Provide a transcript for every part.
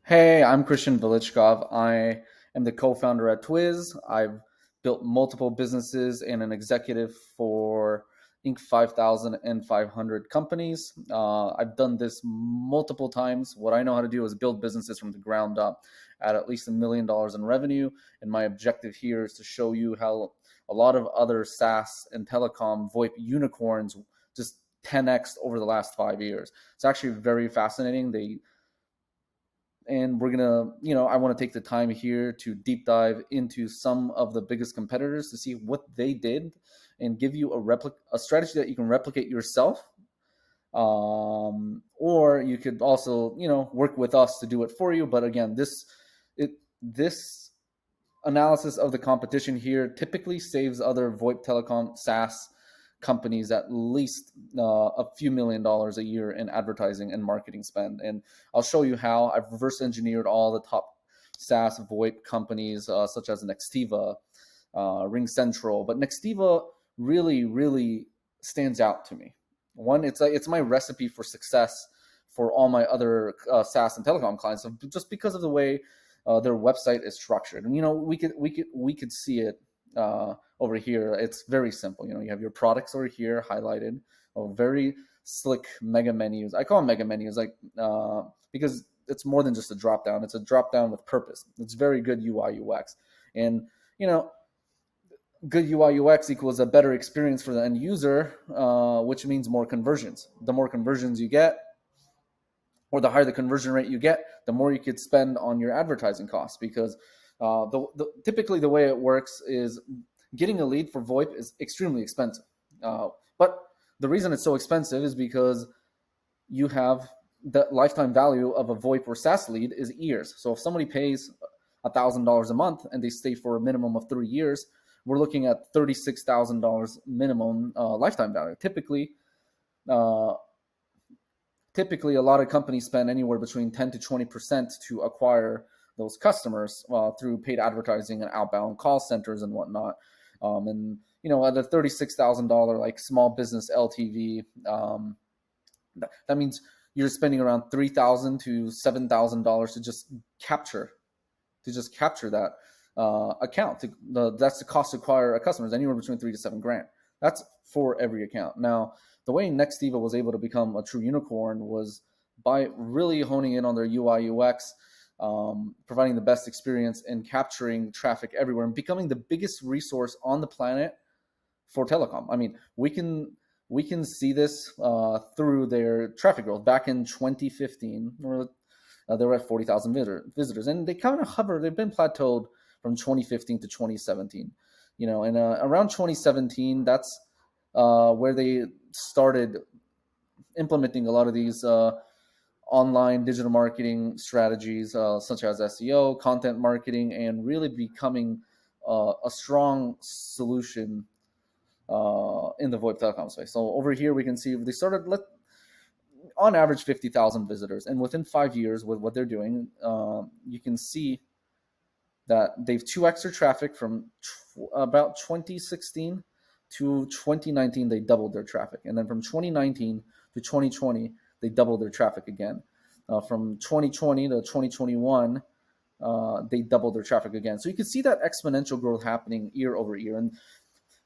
Hey, I'm Christian Velichkov. I am the co-founder at Twiz. I've built multiple businesses and an executive for Inc. 5,500 companies. I've done this multiple times. What I know how to do is build businesses from the ground up at least $1 million in revenue. And my objective here is to show you how a lot of other SaaS and telecom VoIP unicorns just 10x over the last 5 years. It's actually very fascinating. And we're gonna, I want to take the time here to deep dive into some of the biggest competitors to see what they did and give you a strategy that you can replicate yourself. Or you could also, work with us to do it for you. But again, this analysis of the competition here typically saves other VoIP telecom SaaS companies at least a few $1 million a year in advertising and marketing spend. And I'll show you how. I've reverse engineered all the top SaaS VoIP companies such as Nextiva, Ring Central, but Nextiva really, really stands out to me. One, it's my recipe for success for all my other SaaS and telecom clients, just because of the way their website is structured. And we could see it over here. It's very simple. You have your products over here highlighted. Very slick mega menus. I call them mega menus, because it's more than just a drop down. It's a drop down with purpose. It's very good UI UX, and good UI UX equals a better experience for the end user, which means more conversions. The more conversions you get, or the higher the conversion rate you get, the more you could spend on your advertising costs. Because typically the way it works is getting a lead for VoIP is extremely expensive. But the reason it's so expensive is because you have the lifetime value of a VoIP or SaaS lead is years. So if somebody pays $1,000 a month and they stay for a minimum of 3 years, we're looking at $36,000 minimum lifetime value. Typically, a lot of companies spend anywhere between 10 to 20% to acquire those customers through paid advertising and outbound call centers and whatnot. And at a $36,000 like small business LTV, that means you're spending around $3,000 to $7,000 to just capture that account. That's the cost to acquire a customer, is anywhere between $3,000 to $7,000. That's for every account. Now, the way Nextiva was able to become a true unicorn was by really honing in on their UI UX, providing the best experience and capturing traffic everywhere and becoming the biggest resource on the planet for telecom. I mean, we can see this through their traffic growth. Back in 2015, they were at 40,000 visitors, and they kind of hover. They've been plateaued from 2015 to 2017. And around 2017, that's where they started implementing a lot of these online digital marketing strategies, such as SEO, content marketing, and really becoming a strong solution in the VoIP telecom space. So over here, we can see they started on average 50,000 visitors, and within 5 years, with what they're doing, you can see that they've 2x their traffic from about 2016 to 2019. They doubled their traffic, and then from 2019 to 2020, they doubled their traffic again. From 2020 to 2021, they doubled their traffic again. So you can see that exponential growth happening year over year. And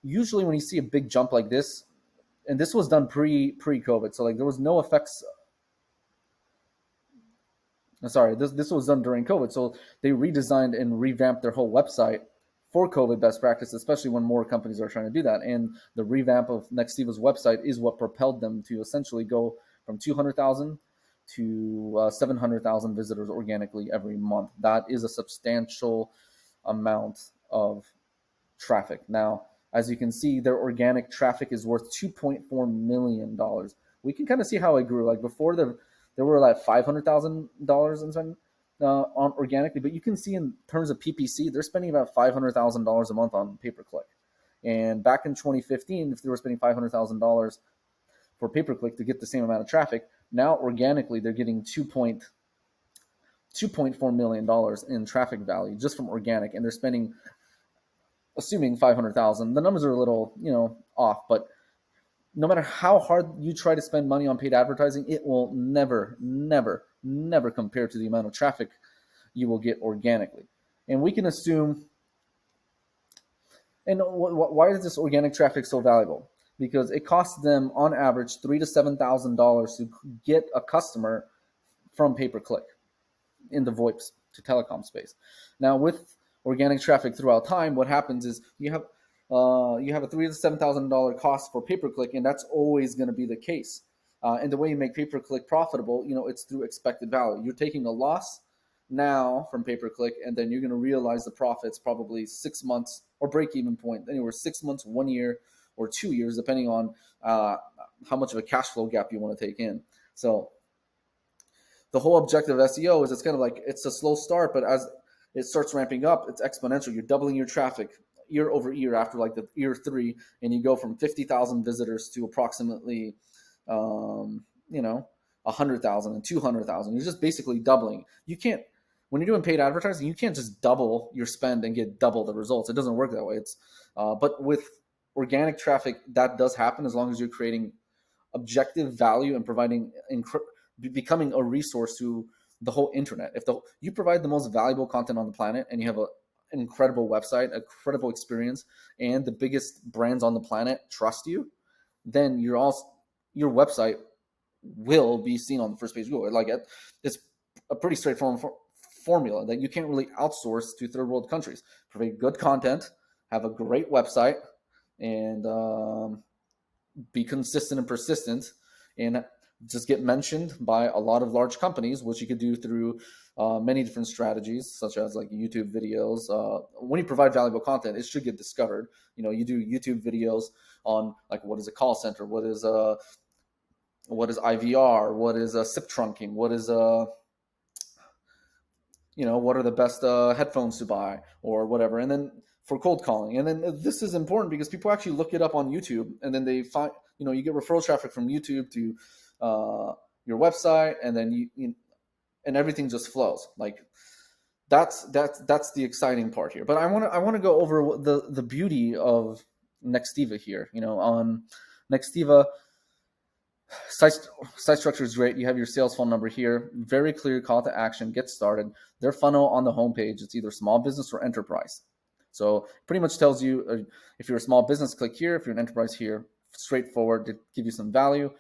usually when you see a big jump like this, and this was done pre-COVID, so there was no effects. Sorry, this was done during COVID. So they redesigned and revamped their whole website for COVID best practice, especially when more companies are trying to do that. And the revamp of Nextiva's website is what propelled them to essentially go from 200,000 to 700,000 visitors organically every month. That is a substantial amount of traffic. Now, as you can see, their organic traffic is worth $2.4 million. We can kind of see how it grew. Before, there were like $500,000 in spend on organically, but you can see in terms of PPC, they're spending about $500,000 a month on pay-per-click. And back in 2015, if they were spending $500,000 for pay-per-click to get the same amount of traffic, now organically they're getting $2.4 million in traffic value just from organic, and they're spending, assuming 500,000. The numbers are a little, off, but no matter how hard you try to spend money on paid advertising, it will never, never, never compare to the amount of traffic you will get organically. And we can assume, and why is this organic traffic so valuable? Because it costs them on average $3,000 to $7,000 to get a customer from pay-per-click in the VoIP to telecom space. Now, with organic traffic throughout time, what happens is you have a $3,000 to $7,000 cost for pay-per-click, and that's always going to be the case. And the way you make pay-per-click profitable, it's through expected value. You're taking a loss now from pay-per-click, and then you're going to realize the profits probably 6 months or break-even point, anywhere 6 months, 1 year, or 2 years, depending on how much of a cash flow gap you want to take in. So the whole objective of SEO is it's kind of like it's a slow start, but as it starts ramping up, it's exponential. You're doubling your traffic year over year after like the year 3, and you go from 50,000 visitors to approximately, 100,000 and 200,000. You're just basically doubling. You can't, when you're doing paid advertising, you can't just double your spend and get double the results. It doesn't work that way. But with organic traffic, that does happen as long as you're creating objective value and providing becoming a resource to the whole internet. If you provide the most valuable content on the planet and you have an incredible website, a credible experience, and the biggest brands on the planet trust you, then your website will be seen on the first page of Google. It's a pretty straightforward formula that you can't really outsource to third world countries. Provide good content, have a great website, and be consistent and persistent, and just get mentioned by a lot of large companies, which you could do through many different strategies, such as like YouTube videos. When you provide valuable content, it should get discovered. You do YouTube videos on like what is a call center, what is IVR, what is SIP trunking, what are the best headphones to buy or whatever, and then for cold calling. And then this is important because people actually look it up on YouTube, and then they find, you get referral traffic from YouTube to your website, and then and everything just flows. Like that's the exciting part here. But I want to go over the beauty of Nextiva here. On Nextiva, site structure is great. You have your sales phone number here, very clear call to action, get started. Their funnel on the homepage, it's either small business or enterprise. So pretty much tells you if you're a small business, click here. If you're an enterprise, here. Straightforward to give you some value.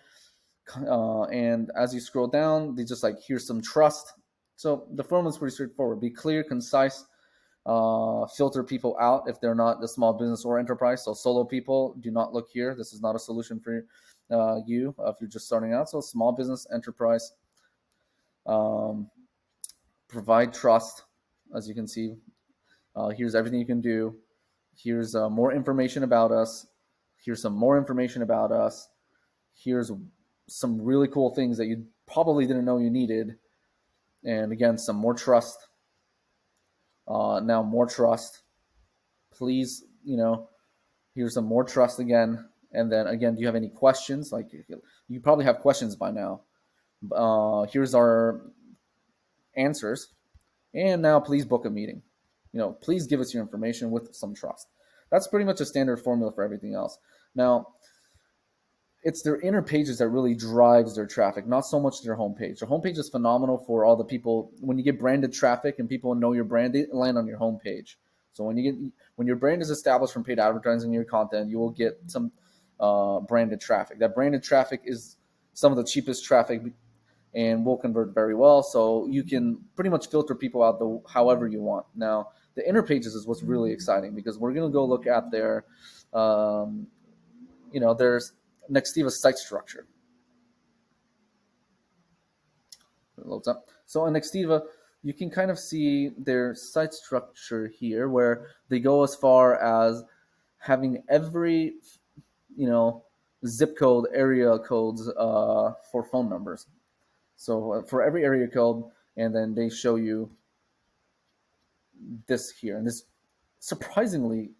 And as you scroll down, they just like, here's some trust. So the formula is pretty straightforward. Be clear, concise, filter people out if they're not the small business or enterprise. So solo people, do not look here. This is not a solution for you if you're just starting out. So small business, enterprise, provide trust. As you can see, here's everything you can do. Here's more information about us. Here's some more information about us. Here's some really cool things that you probably didn't know you needed. And again, some more trust. Now more trust. Please, here's some more trust again. And then again, do you have any questions? Like you probably have questions by now. Here's our answers. And now please book a meeting. Please give us your information with some trust. That's pretty much a standard formula for everything else. Now, it's their inner pages that really drives their traffic, not so much their homepage. Their homepage is phenomenal for all the people. When you get branded traffic and people know your brand, they land on your homepage. So when your brand is established from paid advertising in your content, you will get some branded traffic. That branded traffic is some of the cheapest traffic and will convert very well. So you can pretty much filter people out however you want. Now, the inner pages is what's really exciting because we're going to go look at their, there's Nextiva site structure. It loads up. So in Nextiva, you can kind of see their site structure here where they go as far as having every, zip code, area codes for phone numbers. So for every area code, and then they show you this here. And this surprisingly,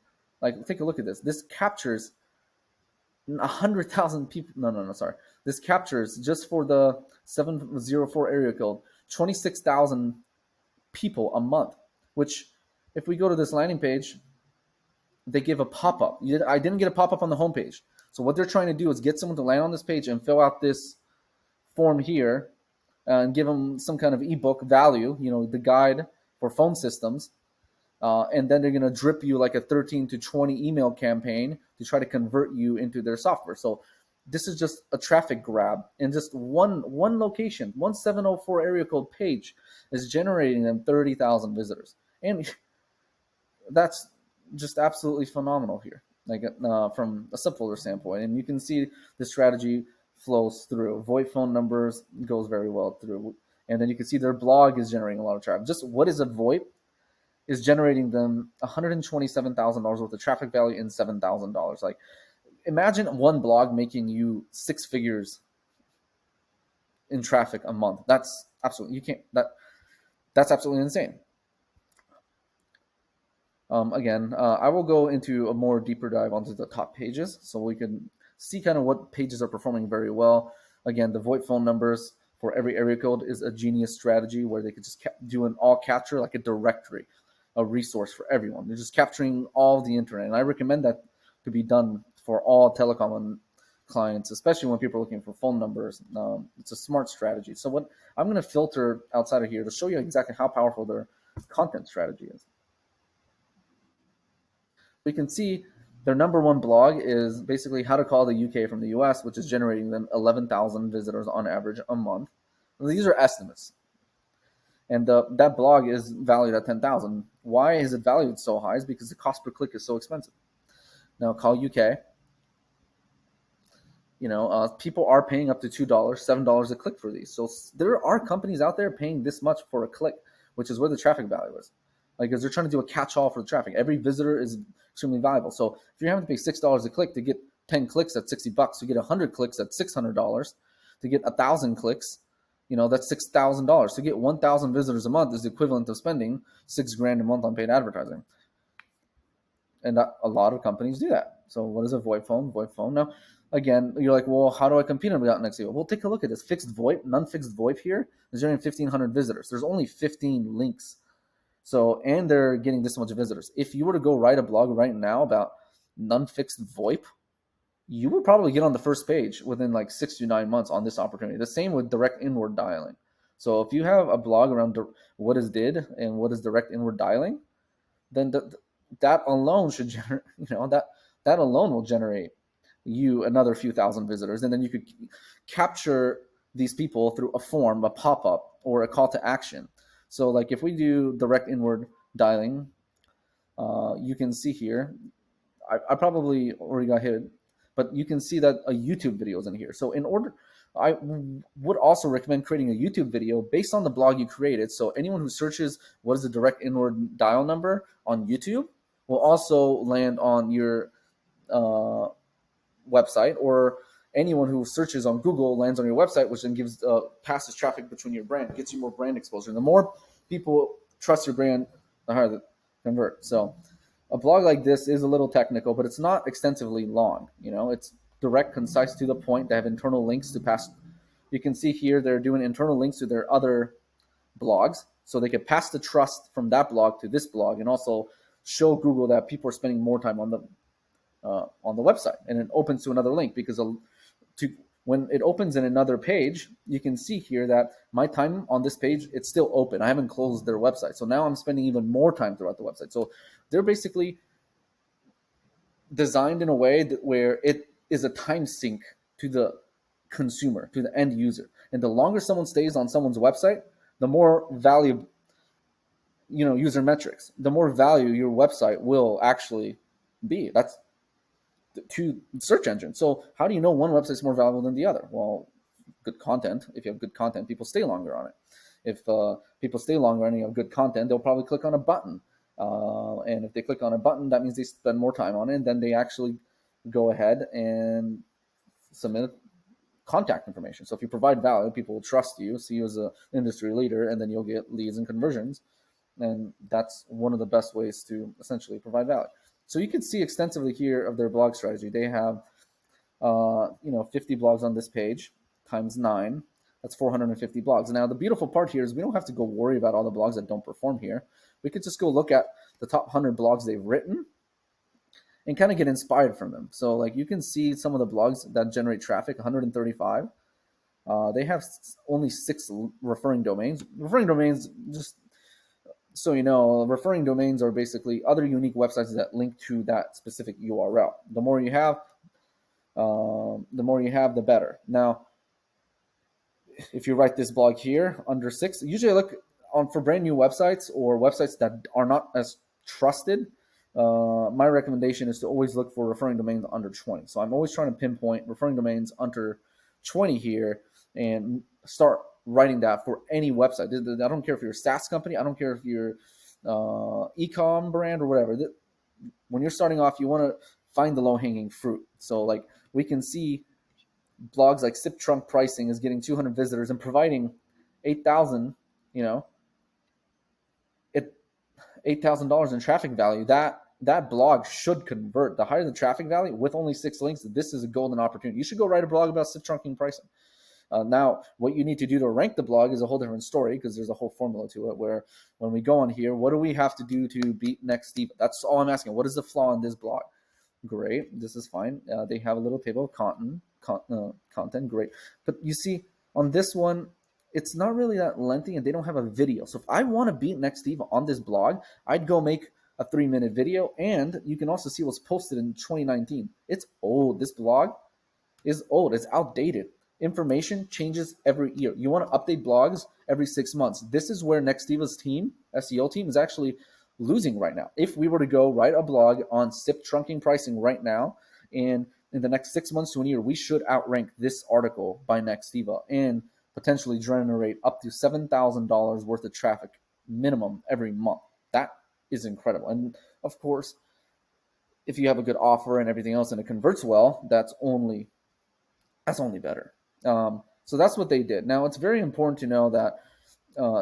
like, take a look at this. This captures 100,000 people. No, sorry. This captures, just for the 704 area code, 26,000 people a month, which if we go to this landing page, they give a pop-up. I didn't get a pop-up on the homepage. So what they're trying to do is get someone to land on this page and fill out this form here and give them some kind of ebook value, the guide for phone systems. And then they're going to drip you like a 13 to 20 email campaign to try to convert you into their software. So this is just a traffic grab, and just one location, 1704 area code page is generating them 30,000 visitors. And that's just absolutely phenomenal here, like from a subfolder standpoint. And you can see the strategy flows through. VoIP phone numbers goes very well through. And then you can see their blog is generating a lot of traffic. Just what is a VoIP is generating them $127,000 worth of traffic value in $7,000. Like, imagine one blog making you six figures in traffic a month. That's absolutely, you can't, that's absolutely insane. Again, I will go into a more deeper dive onto the top pages so we can see kind of what pages are performing very well. Again, the VoIP phone numbers for every area code is a genius strategy where they could just do an all capture, like a directory, a resource for everyone. They're just capturing all the internet. And I recommend that to be done for all telecom clients, especially when people are looking for phone numbers. It's a smart strategy. So what I'm going to filter outside of here to show you exactly how powerful their content strategy is. We can see their number one blog is basically how to call the UK from the US, which is generating them 11,000 visitors on average a month. These are estimates. And that blog is valued at 10,000. Why is it valued so high? Is because the cost per click is so expensive. Now, call UK. People are paying up to $2, $7 a click for these. So there are companies out there paying this much for a click, which is where the traffic value is. Like, because they're trying to do a catch-all for the traffic. Every visitor is extremely valuable. So if you're having to pay $6 a click to get 10 clicks at $60, you get 100 clicks at $600. To get 1,000 clicks, that's $6,000. To get 1,000 visitors a month is the equivalent of spending $6,000 a month on paid advertising. And a lot of companies do that. So what is a VoIP phone? VoIP phone. Now, again, you're like, well, how do I compete without Nextiva? Well, take a look at this. Fixed VoIP, non-fixed VoIP here is generating 1,500 visitors. There's only 15 links. So, and they're getting this much visitors. If you were to go write a blog right now about non-fixed VoIP, you would probably get on the first page within like 6 to 9 months on this opportunity. The same with direct inward dialing. So if you have a blog around what is DID and what is direct inward dialing, then that alone should generate, that alone will generate you another few thousand visitors. And then you could capture these people through a form, a pop-up, or a call to action. So like if we do direct inward dialing, you can see here, I probably already got hit, but you can see that a YouTube video is in here. So I would also recommend creating a YouTube video based on the blog you created. So anyone who searches what is the direct inward dial number on YouTube will also land on your website, or anyone who searches on Google lands on your website, which then gives passes traffic between your brand, gets you more brand exposure. And the more people trust your brand, the higher the convert. So a blog like this is a little technical, but it's not extensively long. It's direct, concise, to the point. They have internal links to pass. You can see here they're doing internal links to their other blogs, so they can pass the trust from that blog to this blog, and also show Google that people are spending more time on the website, and it opens to another link, because when it opens in another page, you can see here that my time on this page, it's still open. I haven't closed their website. So now I'm spending even more time throughout the website. So they're basically designed in a way where it is a time sink to the consumer, to the end user. And the longer someone stays on someone's website, the more value, user metrics, the more value your website will actually be. That's to search engine. So how do you know one website is more valuable than the other? Well, good content. If you have good content, people stay longer on it. If people stay longer and you have good content, they'll probably click on a button. And if they click on a button, that means they spend more time on it, and then they actually go ahead and submit contact information. So if you provide value, people will trust you, see you as an industry leader, and then you'll get leads and conversions. And that's one of the best ways to essentially provide value. So you can see extensively here of their blog strategy. They have, 50 blogs on this page times 9. That's 450 blogs. Now, the beautiful part here is we don't have to go worry about all the blogs that don't perform here. We could just go look at the top 100 blogs they've written and kind of get inspired from them. So like you can see some of the blogs that generate traffic, 135. They have only 6 referring domains. Referring domains, just so you know, referring domains are basically other unique websites that link to that specific URL. The more you have, the better. Now, if you write this blog here under 6, usually I look on for brand new websites or websites that are not as trusted. My recommendation is to always look for referring domains under 20. So I'm always trying to pinpoint referring domains under 20 here and start writing that for any website. I don't care if you're a SaaS company. I don't care if you're e-com brand or whatever. When you're starting off, you want to find the low-hanging fruit. So like we can see blogs like Sip Trunk Pricing is getting 200 visitors and providing 8,000, you know, $8,000 in traffic value. That blog should convert. The higher the traffic value with only 6 links, this is a golden opportunity. You should go write a blog about Sip Trunking Pricing. Now, what you need to do to rank the blog is a whole different story because there's a whole formula to it where when we go on here, what do we have to do to beat Nextiva? That's all I'm asking. What is the flaw in this blog? Great. This is fine. They have a little table of content. Great. But you see, on this one, it's not really that lengthy and they don't have a video. So if I want to beat Nextiva on this blog, I'd go make a 3-minute video. And you can also see what's posted in 2019. It's old. This blog is old. It's outdated. Information changes every year. You want to update blogs every 6 months. This is where Nextiva's team, SEO team, is actually losing right now. If we were to go write a blog on SIP trunking pricing right now, and in the next 6 months to a year, we should outrank this article by Nextiva and potentially generate up to $7,000 worth of traffic minimum every month. That is incredible. And of course, if you have a good offer and everything else and it converts well, that's only better. So that's what they did. Now, it's very important to know that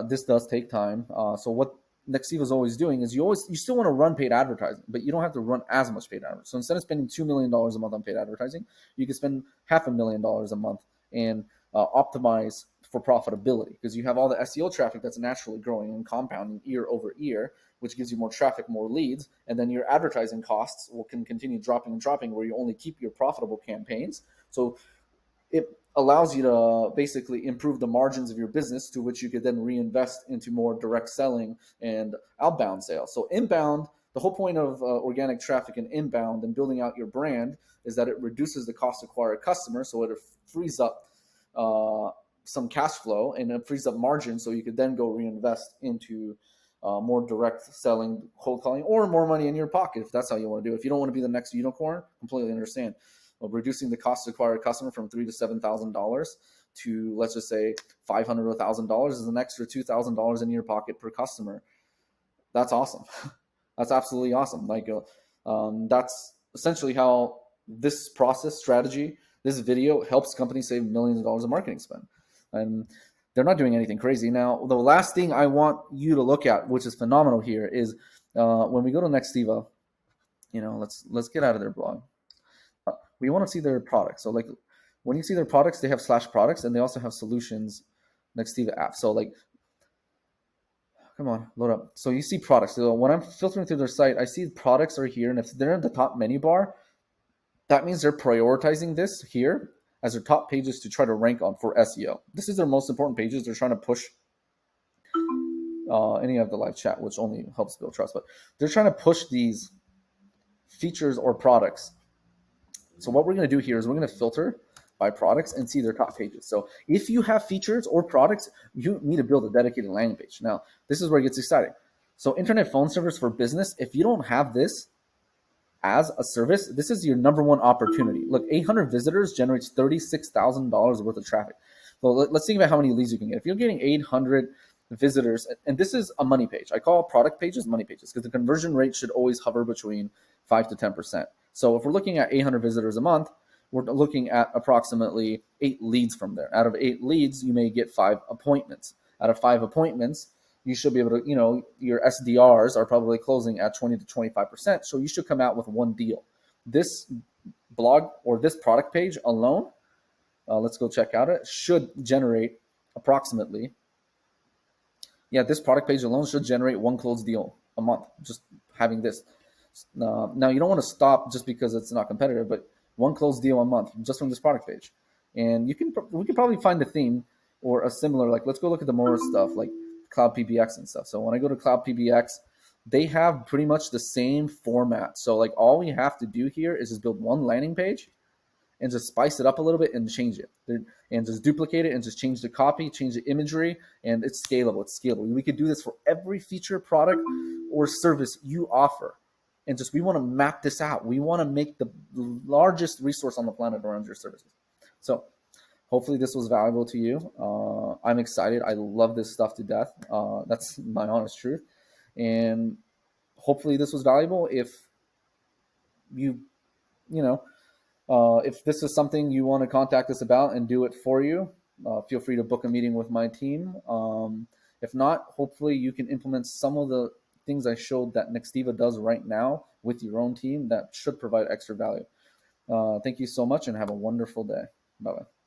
this does take time. So what Nextiva is always doing is you still want to run paid advertising, but you don't have to run as much paid advertising. So instead of spending $2 million a month on paid advertising, you can spend $500,000 a month and optimize for profitability because you have all the SEO traffic that's naturally growing and compounding year over year, which gives you more traffic, more leads, and then your advertising costs can continue dropping and dropping where you only keep your profitable campaigns. So it allows you to basically improve the margins of your business to which you could then reinvest into more direct selling and outbound sales. So inbound, the whole point of organic traffic and inbound and building out your brand is that it reduces the cost to acquire a customer. So it frees up some cash flow and it frees up margin. So you could then go reinvest into more direct selling, cold calling, or more money in your pocket if that's how you want to do it. If you don't want to be the next unicorn, completely understand. Reducing the cost to acquire a customer from $3,000 to $7,000 to, let's just say, $500 to $1,000 is an extra $2,000 in your pocket per customer. That's awesome. That's absolutely awesome. Like that's essentially how this process strategy, this video helps companies save millions of dollars in marketing spend. And they're not doing anything crazy. Now, the last thing I want you to look at, which is phenomenal here, is when we go to Nextiva, let's get out of their blog. We want to see their products. So like when you see their products, they have /products and they also have solutions Nextiva app. So like, come on, load up. So you see products. So when I'm filtering through their site, I see products are here. And if they're in the top menu bar, that means they're prioritizing this here as their top pages to try to rank on for SEO. This is their most important pages. They're trying to push any of the live chat, which only helps build trust, but they're trying to push these features or products. So what we're going to do here is we're going to filter by products and see their top pages. So if you have features or products, you need to build a dedicated landing page. Now, this is where it gets exciting. So internet phone service for business, if you don't have this as a service, this is your number one opportunity. Look, 800 visitors generates $36,000 worth of traffic. Well, let's think about how many leads you can get. If you're getting 800 visitors, and this is a money page. I call product pages money pages because the conversion rate should always hover between 5 to 10%. So if we're looking at 800 visitors a month, we're looking at approximately 8 leads from there. Out of 8 leads, you may get 5 appointments. Out of 5 appointments, you should be able to, your SDRs are probably closing at 20 to 25%. So you should come out with one deal. This blog or this product page alone, let's go check out it, should generate approximately, this product page alone should generate 1 closed deal a month, just having this. Now, you don't want to stop just because it's not competitive, but 1 closed deal a month just from this product page. And we can probably find a theme or a similar, like, let's go look at the more stuff, like Cloud PBX and stuff. So when I go to Cloud PBX, they have pretty much the same format. So like all we have to do here is just build one landing page and just spice it up a little bit and change it and just duplicate it and just change the copy, change the imagery, and it's scalable. It's scalable. We could do this for every feature, product, or service you offer. And just we want to map this out. We want to make the largest resource on the planet around your services. So hopefully this was valuable to you. I'm excited. I love this stuff to death. That's my honest truth. And hopefully this was valuable. If if this is something you want to contact us about and do it for you, feel free to book a meeting with my team. If not, hopefully you can implement some of the things I showed that Nextiva does right now with your own team that should provide extra value. Thank you so much and have a wonderful day. Bye-bye.